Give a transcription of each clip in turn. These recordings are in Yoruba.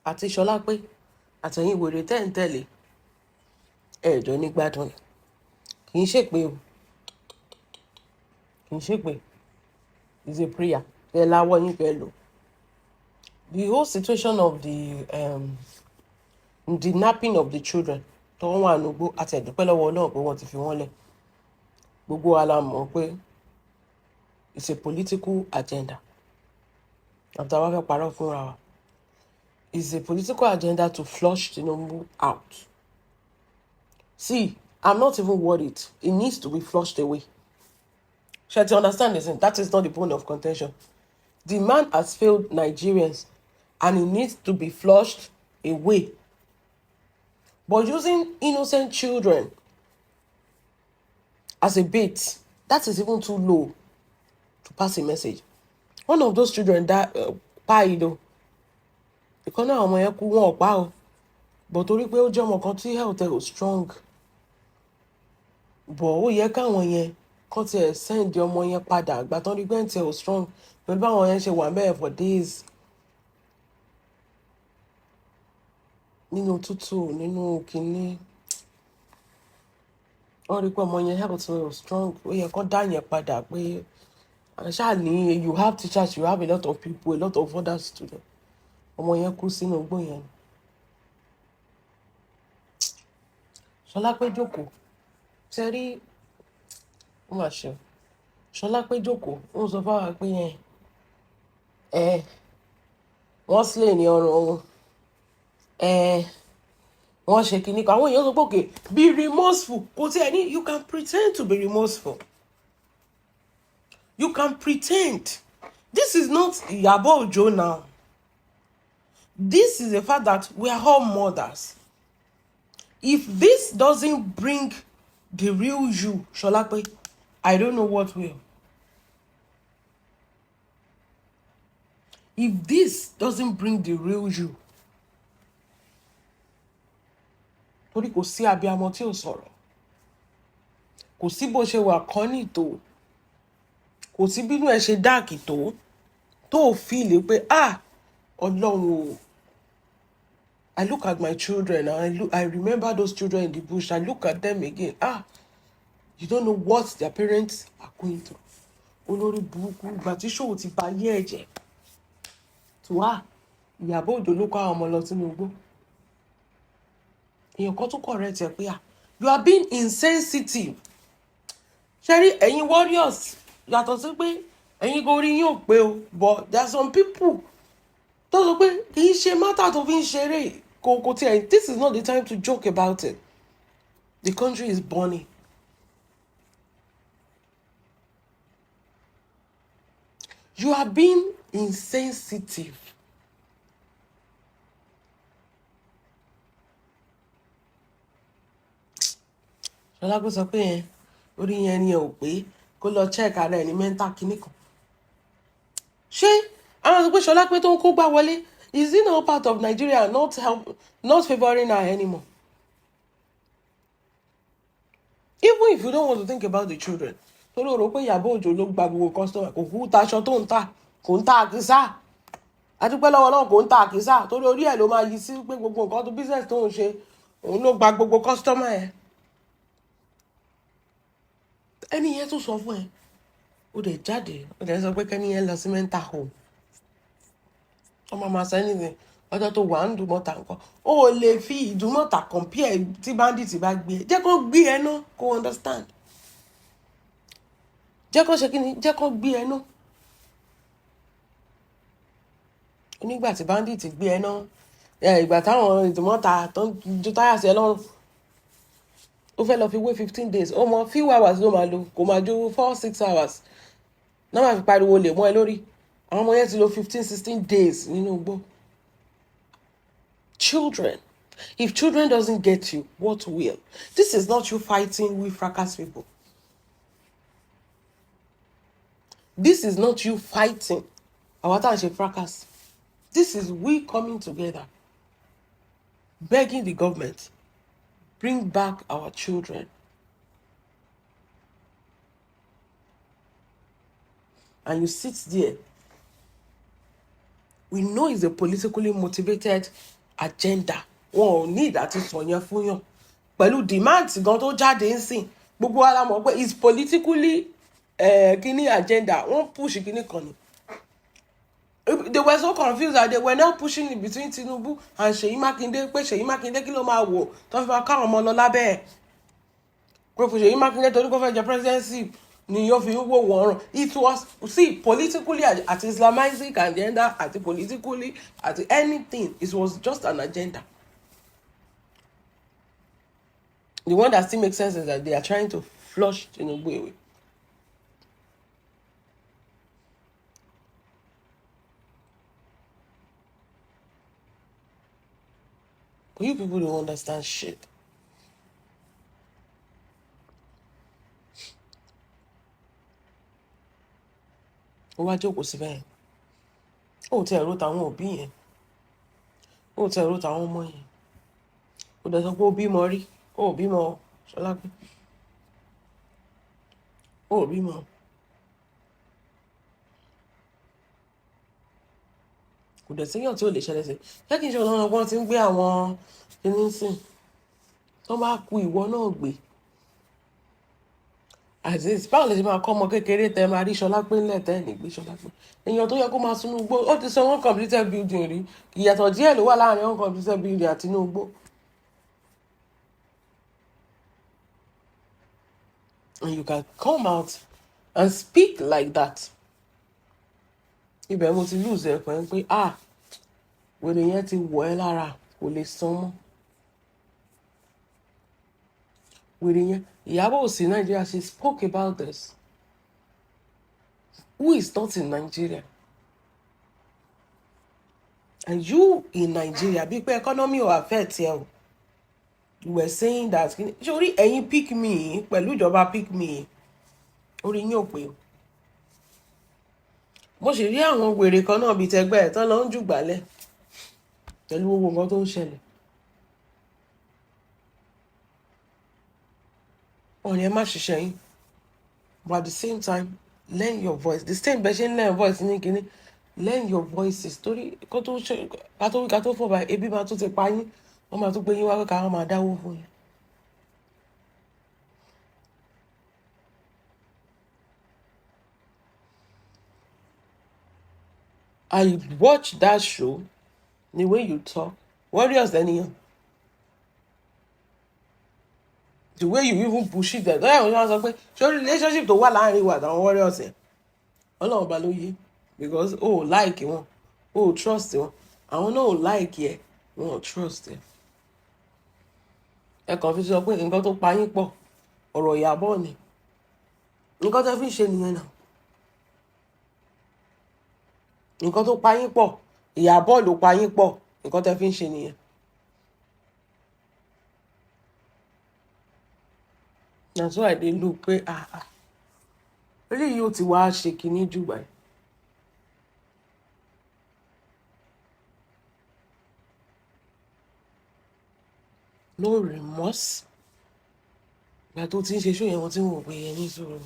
àti Ṣọlá pé àtẹ̀yìn wèrè tẹ́ ń tẹ̀lé ẹ̀ẹ́dọ́ ní gbádùn kì í ṣèpè o kì í ṣèpè is a prayer ẹ láwọ́ yín fẹ́ lò. The whole situation of the napping of the children tó wọ́n wà nùgbó àti ẹ̀dúpẹ́ lọ́wọ́ náà pé wọ́n ti fi wọ́n lẹ̀ gbogbo wa la mọ̀ pé it's a political agenda àti àwọn fẹ́ parọ́ fúnra wa. It's a political agenda to flush Tinubu out. See, I'm not even worried. It needs to be flushed away. Shall you understand this? That is not the point of contention. The man has failed Nigerians and he needs to be flushed away. But using innocent children as a bait, that is even too low to pass a message. One of those children that died, ìkan náà ọmọ yẹn kú wọn ò pa o but torí pé ó jẹ́ ọmọ kan tí health ẹ̀ ò strong but ó yẹ káwọn yẹn kàn tiẹ̀ send ọmọ yẹn padà àgbà tán rí pé health ẹ̀ ò strong pẹ̀lú báwọn yẹn ṣe wà mẹ́ẹ̀ for days nínú tútù nínú kínní wọ́n rí pé ọmọ yẹn health ẹ̀ ò strong ó yẹ kán dá yẹn padà pé ṣáà ní you have teachers you have a lot of people a lot of other students. Ọmọ yẹn kú sínú igbó yẹn. Ṣọlá pé jókòó ṣe rí ó mà ṣe Ṣọlá pé jókòó ó sọ fáwọn pé yẹn wọ́n sílẹ̀ ní ọrùn wọ́n ṣe kínní kan àwọn èèyàn sọ pé okay be remorseful kò tí ẹ ní you can pretend to be remorseful you can pretend this is not Ìyábọ̀ Òjó now. This is the fact that we are all mothers. If this doesn't bring the real you, Sholape, I don't know what will. If this doesn't bring the real you, torí kò sí abiyamọ tí ò sọ̀rọ̀, kò sí bó ṣe wà kọ́nì tó, kò sí bínú ẹ ṣe dáàkì tó feel pé Ọlọ́run o. I look at my children and I remember those children in the bush. I look at them again. You don't know what their parents are going through. Olórí burúkú ìgbà tí ṣòwò ti ba ayé ẹ̀jẹ̀. Tùwá Ìyábọ̀ Òjó ló kọ́ àwọn ọmọ lọ sínú igbó. Èèyàn kan tún correct ẹ pé you are being insensitive. Ṣẹ́rí ẹ̀yin warriors yàtọ̀ sí pé ẹ̀yin gorí yín ò pé o but there are some people tó sọ pé kì í ṣe mátà tó fi ń ṣeré. This is not the time to joke about it. The country is burning. You are being insensitive. Ṣọlá kó sọ pé orí yẹn ni ò pé kó lọ check ara ẹ̀ ní mental clinic. Ṣé àwọn sọ pé Ṣọlá pé tó ń kó gbá wọlé is it not part of Nigeria not favouring her anymore? Even if you don't want to think about the children, torí o rò pé Ìyábọ̀ Òjó ló gba gbogbo customer kò kú taṣọ tó ń tà kò ń ta àkísà adúpẹ́ lọ́wọ́ náà kò ń ta àkísà torí orí ẹ̀ ló máa yí sí pé gbogbo nǹkan tó business tó ń ṣe òun ló gba gbogbo customer ẹ̀. Ẹni yẹn tún sọ fún ẹ ó dẹ̀ jáde ó dẹ̀ sọ pé kẹ́ni yẹn lọ sí mental home. Ọmọ máa sọ anything ọjọ́ tó wà ń Ìdúmọ̀tà nǹkan ó lè fi Ìdúmọ̀tà compare tí bandit bá gbé ẹ jẹ́ kó gbé ẹ náà kó understand jẹ́ kó ṣe kí ni jẹ́ kó gbé ẹ náà onígbà tí bandit gbé ẹ náà ìgbà táwọn Ìdúmọ̀tà tó ń ju táyà sí ẹ lọ́rùn ó fẹ́ lọ fi wé 15 days ó mọ few hours ló máa lò kò máa ju 4-6 hours náà máa fi pariwo lè mọ́ ẹ lórí àwọn ọmọ yẹn ti lò 15-16 days nínú igbó. Children, if children doesn't get you, what will? This is not you fighting with fracas people. This is not you fighting our táwọn fracas. This is we coming together, begging the government, bring back our children. And you sit there. We know it's a politically motivated agenda. Wọn ò ní ìdátí sọ yẹn fún yàn pẹ̀lú demand gan tó jáde ń sìn gbogbo wa la mọ̀ pé is politically kíní agenda wọ́n push kíní kan ni. They were so confused that they were now pushing it between Tinubu and Ṣèyí Mákindé pé Ṣèyí Mákindé kí ló máa wò tó fi máa káwọn ọmọ lọ lábẹ́ ẹ̀ pé fún Ṣèyí Mákindé torí kó fẹ́ jẹ presidency ni yóò fi wò wọ́n ràn. It was, see, politically at Islamizing agenda at politically at anything, it was just an agenda. The one that still makes sense is that they are trying to flush Tinubu away. But you people don't understand shit. Ó wá jókòó síbẹ̀ yẹn. Ó tẹ ẹ̀rọ tàwọn òbí yẹn. Ó tẹ ẹ̀rọ tàwọn ọmọ yẹn. Ó dẹ̀ sọ pé ó bímọ rí. Ó bímọ Ṣọlápé. Ó bímọ. Kò dẹ̀ séyàn tí ò lè ṣẹlẹ̀ sí. Jẹ́ kí n ṣe ọ̀nà ọgbọ́n tí ń gbé àwọn kíní sìn. Tó bá ku ìwọ náà gbé. Aziz, báwo lè ṣe máa kọ́ ọmọ kékeré tẹ máa rí Ṣọlápé ńlẹ̀ tẹ́ ní gbé Ṣọlápé? Èèyàn tó yẹ kó máa sunú igbó, ó ti sọ wọ́n completed building rí. Ìyàtọ̀ díẹ̀ ló wà láàrin wọ́n completed building àti inú igbó. And you can come out and speak like that. Ibẹ̀ mo ti lose ẹ̀ pẹ́ pé wèrè yẹn ti wọ̀ ẹ́ lára kò lè san mọ́. Wèrè yẹn Ìyábọ̀ Òsì Nigeria, she spoke about this. Who is not in Nigeria? And you in Nigeria, bí pé economy ò affect ẹ o. You were saying that sórí ẹ̀yin pick me pẹ̀lú ìjọba pick me orí yín ò pé o. Mo sì rí àwọn wèrè kan náà bíi tẹgbẹ́ ẹ̀ tán lọ ń jùgbálẹ̀ pẹ̀lú gbogbo nǹkan tó ń ṣẹlẹ̀. Ọ̀nì ẹ má ṣiṣẹ́ yín. But at the same time, learn your voice. The same bẹ́ẹ̀ ṣe ń learn voice ní kíní. Learn your voices. Torí kó tó ṣe ká tó fọ̀ bá ebi máa tún ti pa yín. Wọ́n máa tún gbé yín wá pé káwọn máa dáwó fún yín. I watched that show, the way you talk, warriors anyhow. The way you even push it there. Don't you know so relationship to wà láàrin wa àtàwọn warriors yẹn. Ọlọ́run bá ló yé because like wọn, trust wọn. Àwọn náà ò like ẹ, wọn ò trust ẹ. Ẹ kàn fi sọ pé nǹkan tó pa yín pọ̀, ọ̀rọ̀ Ìyábọ̀ ni. Nǹkan tó fi ń ṣe nìyẹn náà. Nǹkan tó pa yín pọ̀, Ìyábọ̀ ló pa yín pọ̀, nǹkan tó fi ń ṣe nìyẹn. That's why they look pé really yóò ti wá ṣe kíní jù báyìí. No remorse. Ìgbà tó ti ń ṣe ṣó yẹn wọ́n ti ń wò pé yẹn ní sọ̀rọ̀.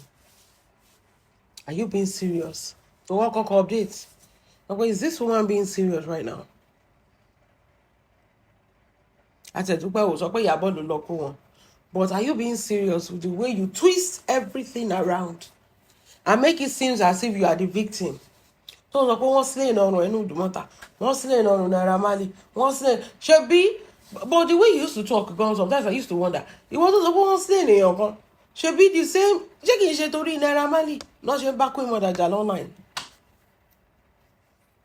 Are you being serious? So what kọ́kọ́ update? Okay, is this woman being serious right now? Àtẹ̀dúpẹ́ ò sọ pé Ìyábọ̀ ló lọ kó wọn. But are you being serious with the way you twist everything around and make it seem as if you are the victim? So sọ pé wọ́n sílẹ̀ ọ̀run ẹnu Ìdúmọ̀tà, wọ́n sílẹ̀ ọ̀run Naira Marley, wọ́n sílẹ̀ ṣebí. But the way you used to talk, girl, sometimes I used to wonder. It wasn't the one saying èèyàn kan. Ṣebí the same. Ṣé kìí ṣe torí Naira Marley náà ṣe bá Queen Mother jà online?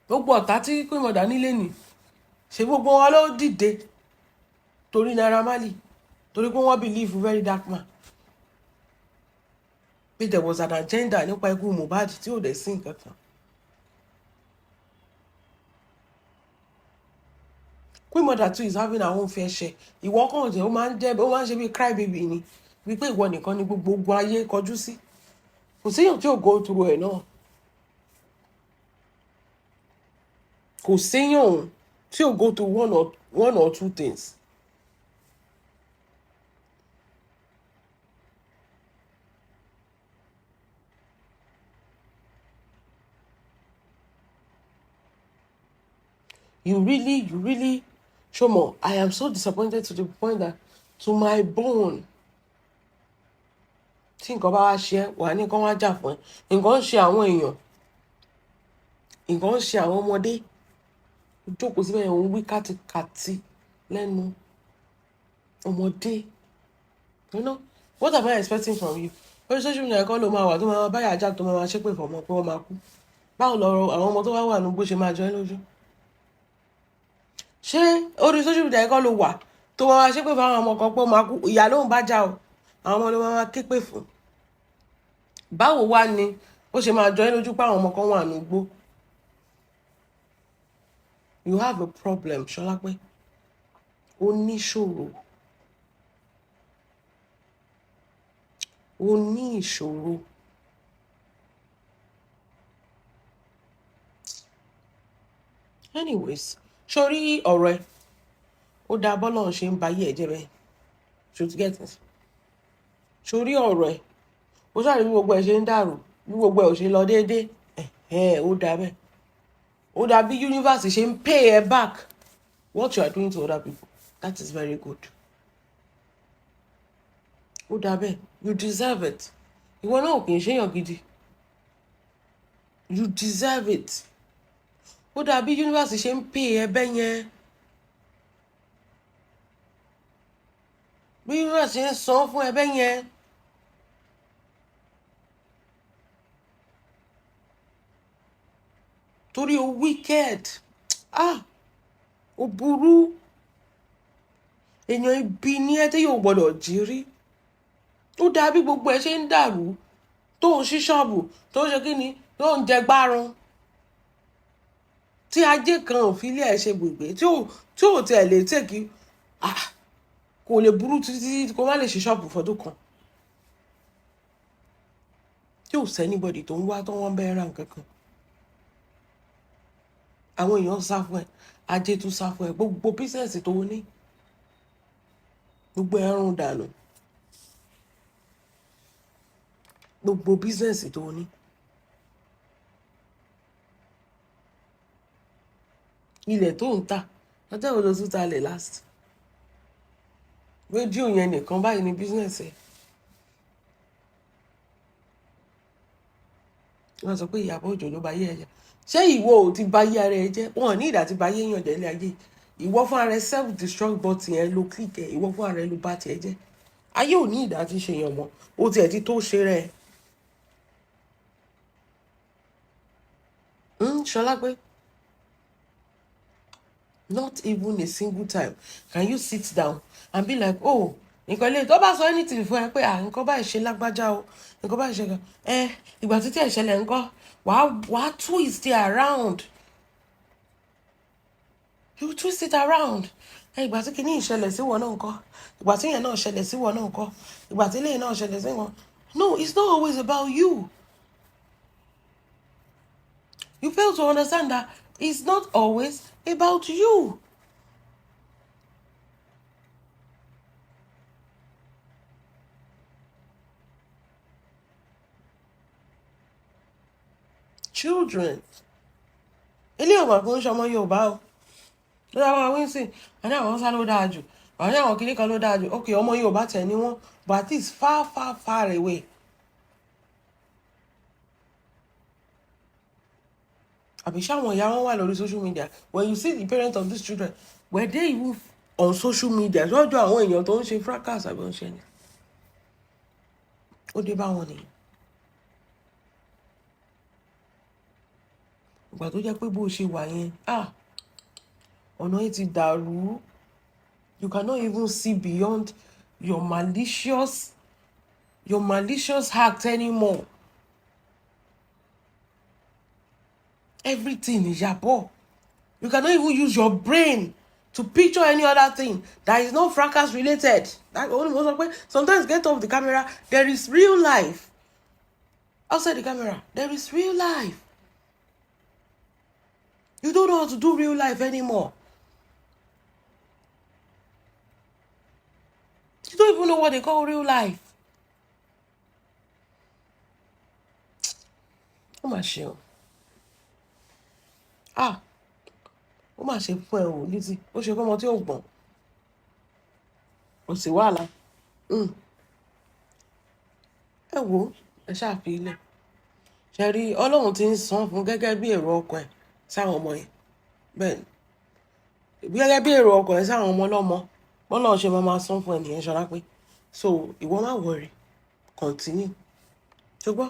Gbogbo ọ̀tá tí Queen Mother nílé ni. Ṣé gbogbo wọn ló dìde torí Naira Marley? Torí pé wọ́n believe very dark man. But there was an agenda nípa ikú Mohbad tí ò dẹ̀ sí nǹkan kan. Queen Mother too is having her own fair share. Ìwọ kàn jẹ́ ó máa ń ṣe bí cry baby ni. Wípé ìwọ nìkan ni gbogbo ayé kọjú sí. Kò séèyàn tí ò go through ẹ̀ náà. Kò séèyàn tí ò go through one or two things. You really Shomo, I am so disappointed to the point that to my bone. Tí nǹkan bá wá ṣe ẹ́, wà ní kán wá jà fún ẹ. Nǹkan ń ṣe àwọn èèyàn. Nǹkan ń ṣe àwọn ọmọdé. Jókòó síbẹ̀ yẹn òun wí kátikàti lẹ́nu ọmọdé. You know, what am I expecting from you? Orí social media kan ló máa wà tó máa báyà ajá tó máa ṣépè fọmọ pé wọ́n máa kú. Báwo lọ̀rọ̀ àwọn ọmọ tó wá wà nígbó ṣe máa jọ ẹ́ lójú? Ṣé orí social media kan ló wà tó máa ṣépè fún àwọn ọmọ kan pé wọ́n máa kú? Ìyá ló ń bá jà o. Àwọn ọmọ ló máa ké pè fún. Báwo wá ni ó ṣe máa jọ ẹ́ lójú pé àwọn ọmọ kan wà nígbó? You have a problem, Ṣọlápé. Ó ní ìṣòro. Ó ní ìṣòro. Anyways, sórí ọ̀rọ̀ ẹ, ó dáa bọ́lọ́run ṣe ń ba ayé ẹ̀ jẹ́ bẹ́ẹ̀. Should get it. Sórí ọ̀rọ̀ ẹ, ó ṣàrí bí gbogbo ẹ̀ ṣe ń dàrú, bí gbogbo ẹ̀ ò ṣe lọ déédéé. Ó dáa bẹ́ẹ̀. Ó dáa bí universe ṣe ń pay ẹ back what you are doing to other people. That is very good. Ó dáa bẹ́ẹ̀. You deserve it. Ìwọ náà kì í ṣèyàn gidi. You deserve it. Ó dáa bí universe ṣe ń pay ẹ bẹ́ẹ̀ yẹn. Bí universe ṣe ń san fún ẹ bẹ́ẹ̀ yẹn. Torí o wicked. Ó burú. Èèyàn ibi ní ẹ tí yóò gbọdọ̀ jí rí. Ó dáa bí gbogbo ẹ ṣe ń dàrú, tó ń ṣí ṣọ́ọ̀bù, tó ń ṣe kí ni, tó ń jẹ gbárùn. Tí ajé kan ò fi ilé ẹ̀ ṣe gbègbè, tí ò tiẹ̀ lè tèkì, kò lè burú títí kó má lè ṣí ṣọ́ọ̀bù fọdún kan. Tí ò sẹ́nibọ̀dì tó ń wá tó wọ́n bẹ́ẹ̀ ra nǹkan kan. Àwọn èèyàn sá fún ẹ, ajé tún sá fún ẹ, gbogbo bísíǹsì tó ní, gbogbo ẹrùn dànù. Gbogbo bísíǹsì tó ní. Ilẹ̀ tó ń tà, ọjọ́ wo ló tún ta lẹ̀ last? Rédíò yẹn nìkan báyìí ní bísíǹsì ẹ̀. Wọ́n sọ pé Ìyábọ̀ Òjó ló bá yé ẹ jẹ́. Ṣé ìwọ ò ti bá yé ara ẹ jẹ́? Wọn ò ní ìdá ti bá yé èèyàn jẹ́ ilé ayé. Ìwọ fún ara ẹ self destruct button yẹn ló click ẹ. Ìwọ fún ara ẹ ló bá tiẹ̀ jẹ́. Ayé ò ní ìdá ti ṣe èèyàn mọ́. Ó tiẹ̀ ti tó ṣe rẹ̀. Ṣọlápé, not even a single time can you sit down and be like, oh, nǹkan ilé tó bá sọ anything fún ẹ pé nǹkan báyìí ṣe lágbájá o, nǹkan báyìí ṣe gan, ìgbà títí ẹ̀ ṣẹlẹ̀ ńkọ́, wàá twist it around. You twist it around. Ìgbà tí kìíní ìṣẹ̀lẹ̀ sí wọn náà ńkọ́, ìgbà tí yẹn náà ṣẹlẹ̀ sí wọn náà ńkọ́, ìgbà tí ilé náà ṣẹlẹ̀ sí wọn. No, it's not always about you. You fail to understand that it's not always about you. Children. Ilé ọmọ kò ń ṣọmọ Yorùbá o. Ló dá wọn wíńsì, àní àwọn sá ló dáa jù, àní àwọn kìnnì kan ló dáa jù. Okay, ọmọ Yorùbá tẹ̀ ní wọ́n, but at least far, far, far away. Àbí ṣáwọn ìyá wọn wà lórí social media. When you see the parents of these children, were they even on social media? Lọ́jọ́ àwọn èèyàn tó ń ṣe fracas àbí ó ń ṣe ni. Ó dé bá wọn nìyẹn. Ìgbà tó jẹ́ pé bó ṣe wà yẹn, ọ̀nà yìí ti dàrú. You cannot even see beyond your malicious act anymore. Everything is Ìyábọ̀. You cannot even use your brain to picture any other thing that is not fracas related. That only most of sometimes get off the camera. There is real life outside the camera. There is real life. You don't know how to do real life anymore. You don't even know what they call real life. Oh my shit. ó mà ṣe fún ẹ o Lizzy, ó ṣe fọmọ tí ò gbọ́n, kò sí wàhálà. Ẹ wo, ẹ ṣáà fi ilẹ̀. Ṣe rí Ọlọ́run ti ń san fún gẹ́gẹ́ bí èrò ọkàn ẹ̀ sáwọn ọmọ yẹn. Bẹ́ẹ̀ ni gẹ́gẹ́ bí èrò ọkàn ẹ̀ sáwọn ọmọ ọlọ́mọ bọ́lá ṣe máa san fún ẹnìyẹn Ṣọlá pé so ìwọ má worry, continue ṣùgbọ́n